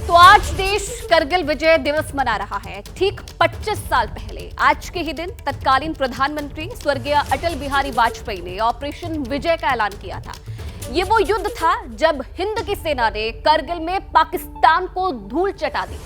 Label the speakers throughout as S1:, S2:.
S1: तो आज देश करगिल विजय दिवस मना रहा है। ठीक 25 साल पहले आज के ही दिन तत्कालीन प्रधानमंत्री स्वर्गीय अटल बिहारी वाजपेयी ने ऑपरेशन विजय का ऐलान किया था। ये वो युद्ध था जब हिंद की सेना ने करगिल में पाकिस्तान को धूल चटा दी।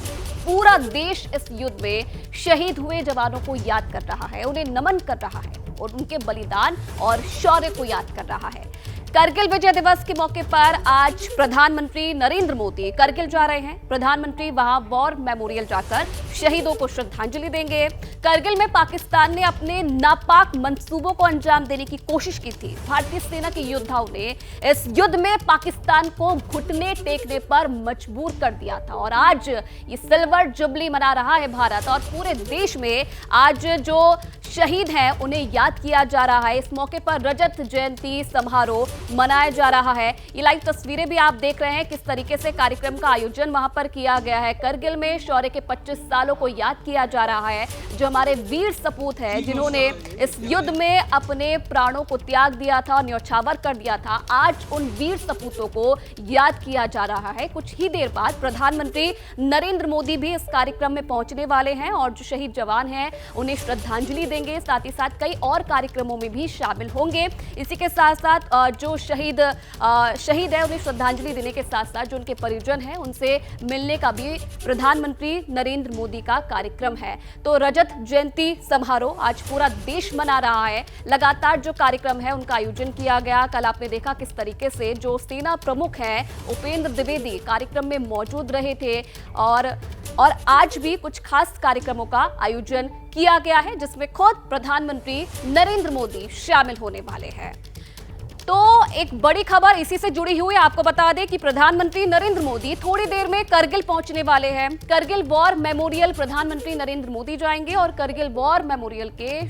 S1: पूरा देश इस युद्ध में शहीद हुए जवानों को याद कर रहा है, उन्हें नमन कर रहा है और उनके बलिदान और शौर्य को याद कर रहा है। करगिल विजय दिवस के मौके पर आज प्रधानमंत्री नरेंद्र मोदी करगिल जा रहे हैं। प्रधानमंत्री वहां वॉर मेमोरियल जाकर शहीदों को श्रद्धांजलि देंगे। करगिल में पाकिस्तान ने अपने नापाक मंसूबों को अंजाम देने की कोशिश की थी। भारतीय सेना के योद्धाओं ने इस युद्ध में पाकिस्तान को घुटने टेकने पर मजबूर कर दिया था और आज ये सिल्वर जुबली मना रहा है भारत और पूरे देश में आज जो शहीद हैं उन्हें याद किया जा रहा है। इस मौके पर रजत जयंती समारोह मनाया जा रहा है। ये लाइव तस्वीरें भी आप देख रहे हैं किस तरीके से कार्यक्रम का आयोजन वहां पर किया गया है। करगिल में शौर्य के 25 सालों को याद किया जा रहा है। जो हमारे वीर सपूत हैं जिन्होंने इस युद्ध में अपने प्राणों को त्याग दिया था, न्यौछावर कर दिया था, आज उन वीर सपूतों को याद किया जा रहा है। कुछ ही देर बाद प्रधानमंत्री नरेंद्र मोदी भी इस कार्यक्रम में पहुंचने वाले हैं और जो शहीद जवान हैं उन्हें श्रद्धांजलि देंगे। साथ ही साथ कई और कार्यक्रमों में भी शामिल होंगे। इसी के साथ साथ जो शहीद है उन्हें श्रद्धांजलि देने के साथ साथ जो उनके परिजन हैं उनसे मिलने का भी प्रधानमंत्री नरेंद्र मोदी का कार्यक्रम है। तो रजत जयंती समारोह आज पूरा देश मना रहा है। लगातार जो कार्यक्रम है उनका आयोजन किया गया। कल आपने देखा किस तरीके से जो सेना प्रमुख हैं उपेंद्र द्विवेदी कार्यक्रम में मौजूद रहे थे और आज भी कुछ खास कार्यक्रमों का आयोजन किया गया है जिसमें खुद प्रधानमंत्री नरेंद्र मोदी शामिल होने वाले हैं। तो एक बड़ी खबर इसी से जुड़ी हुई आपको बता दें कि प्रधानमंत्री नरेंद्र मोदी थोड़ी देर में करगिल पहुंचने वाले हैं। करगिल वॉर मेमोरियल प्रधानमंत्री नरेंद्र मोदी जाएंगे और करगिल वॉर मेमोरियल के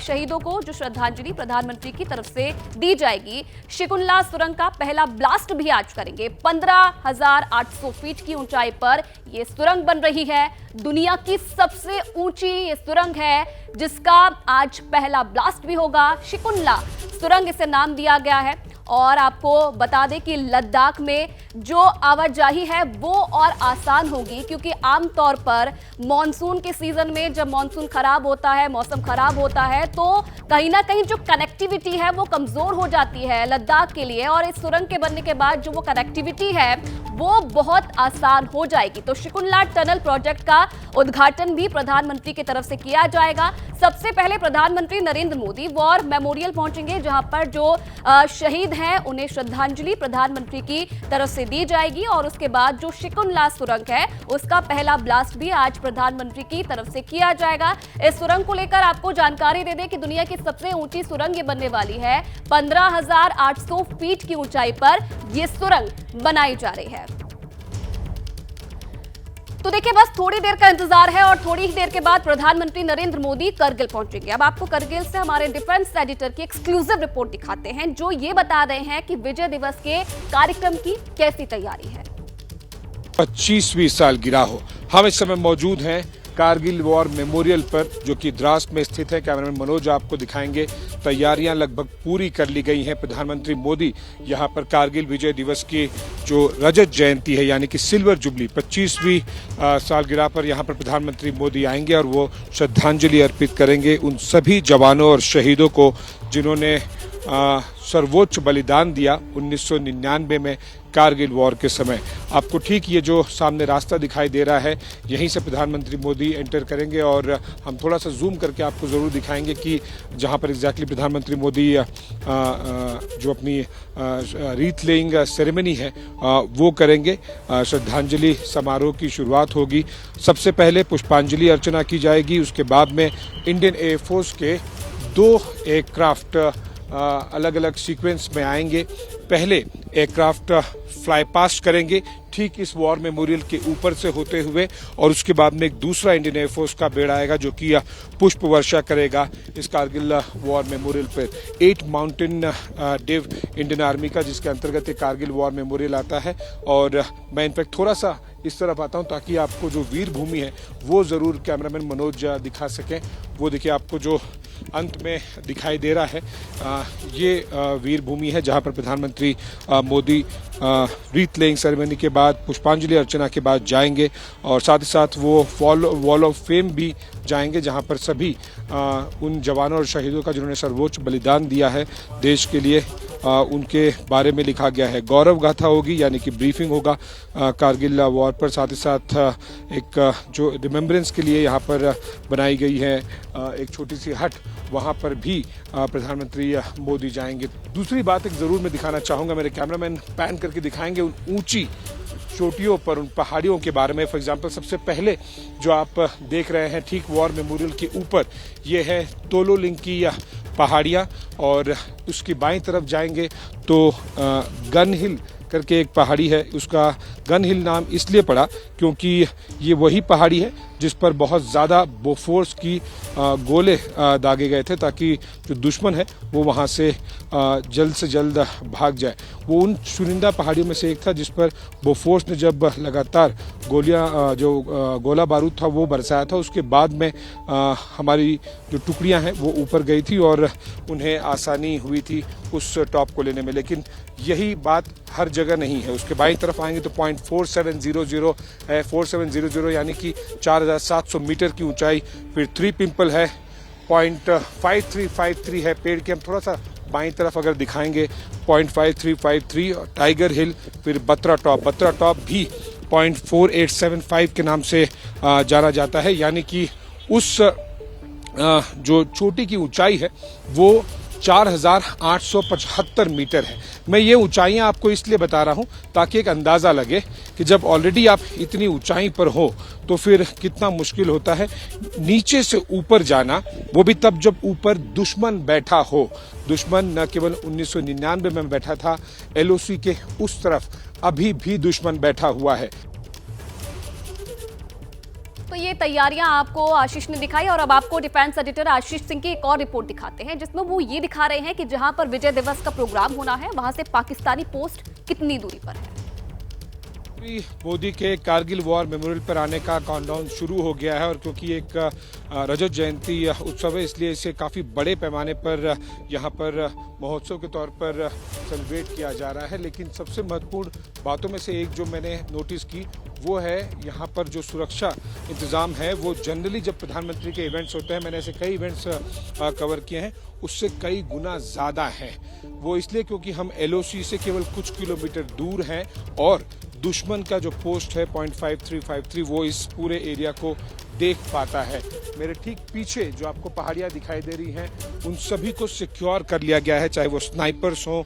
S1: शहीदों को जो श्रद्धांजलि प्रधानमंत्री की तरफ से दी जाएगी। शिकुनला सुरंग का पहला ब्लास्ट भी आज करेंगे। 15,800 फीट की ऊंचाई पर यह सुरंग बन रही है। दुनिया की सबसे ऊंची ये सुरंग है जिसका आज पहला ब्लास्ट भी होगा। शिकुनला सुरंग इसे नाम दिया गया है और आपको बता दें कि लद्दाख में जो आवाजाही है वो और आसान होगी क्योंकि आमतौर पर मॉनसून के सीजन में जब मॉनसून खराब होता है, मौसम खराब होता है तो कहीं ना कहीं जो कनेक्टिविटी है वो कमजोर हो जाती है लद्दाख के लिए और इस सुरंग के बनने के बाद जो वो कनेक्टिविटी है वो बहुत आसान हो जाएगी। तो शिकुनला टनल प्रोजेक्ट का उद्घाटन भी प्रधानमंत्री की तरफ से किया जाएगा। सबसे पहले प्रधानमंत्री नरेंद्र मोदी वॉर मेमोरियल पहुंचेंगे जहां पर जो शहीद हैं उन्हें श्रद्धांजलि प्रधानमंत्री की तरफ से दी जाएगी और उसके बाद जो शिकुनला सुरंग है उसका पहला ब्लास्ट भी आज प्रधानमंत्री की तरफ से किया जाएगा। इस सुरंग को लेकर आपको जानकारी दे दें कि दुनिया की सबसे ऊंची सुरंग ये बनने वाली है। 15,800 फीट की ऊंचाई पर यह सुरंग बनाई जा रही है। तो देखिए बस थोड़ी देर का इंतजार है और थोड़ी ही देर के बाद प्रधानमंत्री नरेंद्र मोदी करगिल पहुंचेंगे। अब आपको करगिल से हमारे डिफेंस एडिटर की एक्सक्लूसिव रिपोर्ट दिखाते हैं जो ये बता रहे हैं कि विजय दिवस के कार्यक्रम की कैसी तैयारी है।
S2: 25वीं सालगिरह हो। हम इस समय मौजूद हैं कारगिल वॉर मेमोरियल पर जो कि द्रास में स्थित है। कैमरामैन मनोज आपको दिखाएंगे। तैयारियां लगभग पूरी कर ली गई हैं। प्रधानमंत्री मोदी यहां पर कारगिल विजय दिवस की जो रजत जयंती है यानी कि सिल्वर जुबली 25वीं सालगिरह पर यहां पर प्रधानमंत्री मोदी आएंगे और वो श्रद्धांजलि अर्पित करेंगे उन सभी जवानों और शहीदों को जिन्होंने सर्वोच्च बलिदान दिया 1999 में कारगिल वॉर के समय। आपको ठीक ये जो सामने रास्ता दिखाई दे रहा है यहीं से प्रधानमंत्री मोदी एंटर करेंगे और हम थोड़ा सा जूम करके आपको ज़रूर दिखाएंगे कि जहां पर एग्जैक्टली प्रधानमंत्री मोदी जो अपनी रीथ लेइंग सेरेमनी है वो करेंगे। श्रद्धांजलि समारोह की शुरुआत होगी। सबसे पहले पुष्पांजलि अर्चना की जाएगी। उसके बाद में इंडियन एयरफोर्स के 2 एयरक्राफ्ट अलग अलग सीक्वेंस में आएंगे। पहले एयरक्राफ्ट फ्लाई पास्ट करेंगे ठीक इस वॉर मेमोरियल के ऊपर से होते हुए और उसके बाद में एक दूसरा इंडियन एयरफोर्स का बेड़ा आएगा जो कि पुष्प वर्षा करेगा इस कारगिल वॉर मेमोरियल पर। 8 माउंटेन डिव इंडियन आर्मी का जिसके अंतर्गत एक कारगिल वॉर मेमोरियल आता है और मैं इनफैक्ट थोड़ा सा इस तरफ आता हूं ताकि आपको जो वीर भूमि है वो जरूर कैमरामैन मनोज दिखा सकें। वो देखिए आपको जो अंत में दिखाई दे रहा है। ये वीर भूमि है जहां पर प्रधानमंत्री मोदी रीत लेइंग सेरेमनी के बाद पुष्पांजलि अर्चना के बाद जाएंगे और साथ ही साथ वो वॉल ऑफ फेम भी जाएंगे जहां पर सभी उन जवानों और शहीदों का जिन्होंने सर्वोच्च बलिदान दिया है देश के लिए उनके बारे में लिखा गया है। गौरव गाथा होगी यानी कि ब्रीफिंग होगा कारगिल वॉर पर। साथ ही साथ एक जो रिमेम्बरेंस के लिए यहाँ पर बनाई गई है एक छोटी सी हट, वहाँ पर भी प्रधानमंत्री मोदी जाएंगे। दूसरी बात एक ज़रूर मैं दिखाना चाहूँगा, मेरे कैमरामैन पैन करके दिखाएंगे उन ऊंची चोटियों पर, उन पहाड़ियों के बारे में। फॉर एग्जाम्पल सबसे पहले जो आप देख रहे हैं ठीक वॉर मेमोरियल के ऊपर, ये है तोलोलिंग की पहाड़ियाँ और उसकी बाईं तरफ जाएंगे तो गन हिल करके एक पहाड़ी है। उसका गन हिल नाम इसलिए पड़ा क्योंकि ये वही पहाड़ी है जिस पर बहुत ज़्यादा बोफोर्स की गोले दागे गए थे ताकि जो दुश्मन है वो वहाँ से जल्द से जल्द भाग जाए। वो उन चुनिंदा पहाड़ियों में से एक था जिस पर बोफोर्स ने जब लगातार गोला बारूद था वो बरसाया था, उसके बाद में हमारी जो टुकड़ियां हैं वो ऊपर गई थी और उन्हें आसानी हुई थी उस टॉप को लेने में। लेकिन यही बात हर जगह नहीं है। उसके बाईं तरफ आएंगे तो 0.4700 है, 4700 यानी कि 4700 मीटर की ऊंचाई। फिर 3 पिंपल है, 0.5353 है। पेड़ के हम थोड़ा सा बाईं तरफ अगर दिखाएंगे 0.5353 टाइगर हिल। फिर बत्रा टॉप भी 0.4875 के नाम से जाना जाता है, यानी कि उस जो चोटी की ऊंचाई है वो 4875 मीटर है। मैं ये ऊंचाइयां आपको इसलिए बता रहा हूं ताकि एक अंदाजा लगे कि जब ऑलरेडी आप इतनी ऊंचाई पर हो तो फिर कितना मुश्किल होता है नीचे से ऊपर जाना, वो भी तब जब ऊपर दुश्मन बैठा हो। दुश्मन न केवल 1999 में बैठा था LOC के उस तरफ, अभी भी दुश्मन बैठा हुआ है।
S1: तो ये तैयारियां आपको आशीष ने दिखाई और अब आपको डिफेंस एडिटर आशीष सिंह की एक और रिपोर्ट दिखाते हैं जिसमें वो ये दिखा रहे हैं कि जहां पर विजय दिवस का प्रोग्राम होना है वहां से पाकिस्तानी पोस्ट कितनी दूरी पर है।
S2: मोदी के कारगिल वॉर मेमोरियल पर आने का काउंटडाउन शुरू हो गया है और क्योंकि एक रजत जयंती उत्सव है इसलिए इसे काफ़ी बड़े पैमाने पर यहाँ पर महोत्सव के तौर पर सेलिब्रेट किया जा रहा है। लेकिन सबसे महत्वपूर्ण बातों में से एक जो मैंने नोटिस की वो है यहाँ पर जो सुरक्षा इंतज़ाम है वो जनरली जब प्रधानमंत्री के इवेंट्स होते हैं, मैंने ऐसे कई इवेंट्स कवर किए हैं, उससे कई गुना ज़्यादा है। वो इसलिए क्योंकि हम LOC से केवल कुछ किलोमीटर दूर हैं और दुश्मन का जो पोस्ट है 0.5353 वो इस पूरे एरिया को देख पाता है। मेरे ठीक पीछे जो आपको पहाड़ियाँ दिखाई दे रही हैं उन सभी को सिक्योर कर लिया गया है, चाहे वो स्नाइपर्स हों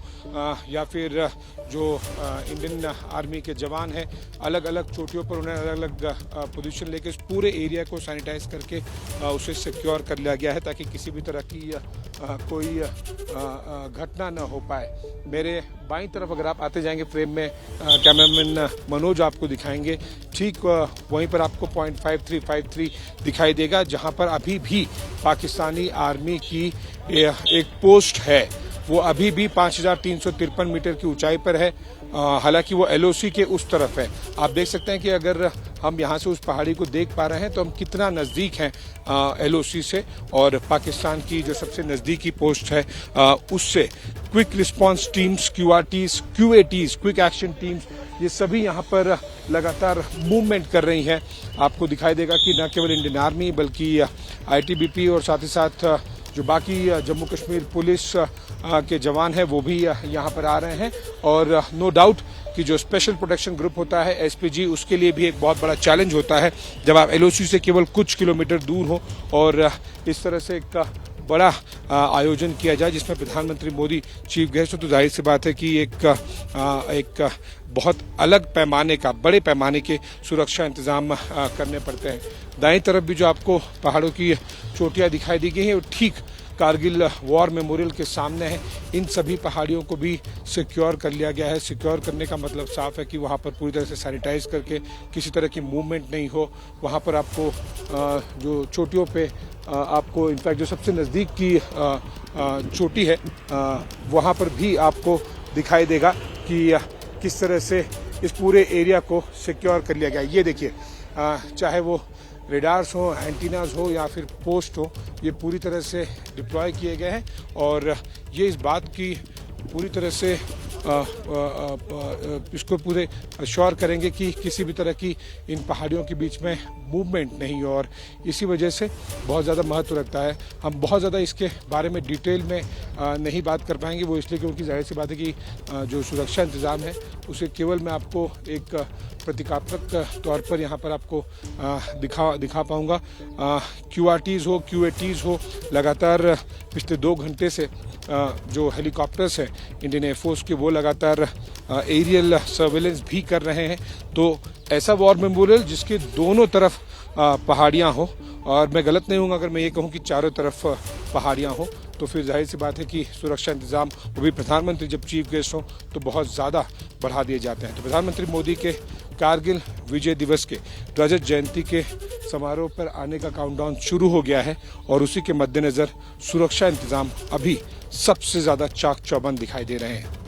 S2: या फिर जो इंडियन आर्मी के जवान हैं। अलग अलग चोटियों पर उन्हें अलग अलग पोजीशन लेके इस पूरे एरिया को सैनिटाइज करके उसे सिक्योर कर लिया गया है ताकि किसी भी तरह की कोई घटना न हो पाए। मेरे बाईं तरफ अगर आप आते जाएंगे फ्रेम में कैमरामैन मनोज आपको दिखाएंगे, ठीक वहीं पर आपको 0.5353 दिखाई देगा जहां पर अभी भी पाकिस्तानी आर्मी की एक पोस्ट है। वो अभी भी 5353 मीटर की ऊंचाई पर है, हालांकि वो LOC के उस तरफ है। आप देख सकते हैं कि अगर हम यहाँ से उस पहाड़ी को देख पा रहे हैं तो हम कितना नज़दीक हैं LOC से और पाकिस्तान की जो सबसे नज़दीकी पोस्ट है उससे। Quick response teams, QRTs, QATs, quick action teams, ये सभी यहाँ पर लगातार मूवमेंट कर रही हैं। आपको दिखाई देगा कि न केवल इंडियन आर्मी बल्कि ITBP और साथ ही साथ जो बाकी जम्मू कश्मीर पुलिस के जवान हैं वो भी यहाँ पर आ रहे हैं। और नो डाउट कि जो स्पेशल प्रोटेक्शन ग्रुप होता है SPG, उसके लिए भी एक बहुत बड़ा चैलेंज होता है जब आप LOC से केवल कुछ किलोमीटर दूर हो और इस तरह से एक बड़ा आयोजन किया जाए जिसमें प्रधानमंत्री मोदी चीफ गेस्ट हो, तो जाहिर सी बात है कि एक बहुत अलग पैमाने का, बड़े पैमाने के सुरक्षा इंतजाम करने पड़ते हैं। दाईं तरफ भी जो आपको पहाड़ों की चोटियां दिखाई दी गई हैं वो ठीक कारगिल वॉर मेमोरियल के सामने है। इन सभी पहाड़ियों को भी सिक्योर कर लिया गया है। सिक्योर करने का मतलब साफ है कि वहाँ पर पूरी तरह से सैनिटाइज करके किसी तरह की मूवमेंट नहीं हो। वहाँ पर आपको जो चोटियों पे आपको इनफैक्ट जो सबसे नज़दीक की चोटी है वहाँ पर भी आपको दिखाई देगा कि किस तरह से इस पूरे एरिया को सिक्योर कर लिया गया। ये देखिए, चाहे वो रेडार्स हो, एंटीनास हो या फिर पोस्ट हो, ये पूरी तरह से डिप्लॉय किए गए हैं और ये इस बात की पूरी तरह से इसको पूरे श्योर करेंगे कि किसी भी तरह की इन पहाड़ियों के बीच में मूवमेंट नहीं हो और इसी वजह से बहुत ज़्यादा महत्व रखता है। हम बहुत ज़्यादा इसके बारे में डिटेल में नहीं बात कर पाएंगे, वो इसलिए क्योंकि जाहिर सी बात है कि जो सुरक्षा इंतज़ाम है उसे केवल मैं आपको एक प्रतीकात्मक तौर पर यहाँ पर आपको दिखा पाऊँगा। QRTs हो, QATs हो, लगातार पिछले 2 घंटे से जो हेलीकॉप्टर्स हैं इंडियन एयरफोर्स के वो लगातार एरियल सर्वेलेंस भी कर रहे हैं। तो ऐसा वॉर मेमोरियल जिसके दोनों तरफ पहाड़ियाँ हो, और मैं गलत नहीं हूँ अगर मैं ये कहूँ कि चारों तरफ पहाड़ियाँ हो, तो फिर जाहिर सी बात है कि सुरक्षा इंतजाम, वो भी प्रधानमंत्री जब चीफ गेस्ट हों तो बहुत ज़्यादा बढ़ा दिए जाते हैं। तो प्रधानमंत्री मोदी के कारगिल विजय दिवस के रजत जयंती के समारोह पर आने का काउंटडाउन शुरू हो गया है और उसी के मद्देनज़र सुरक्षा इंतजाम अभी सबसे ज़्यादा चाक चौबंद दिखाई दे रहे हैं।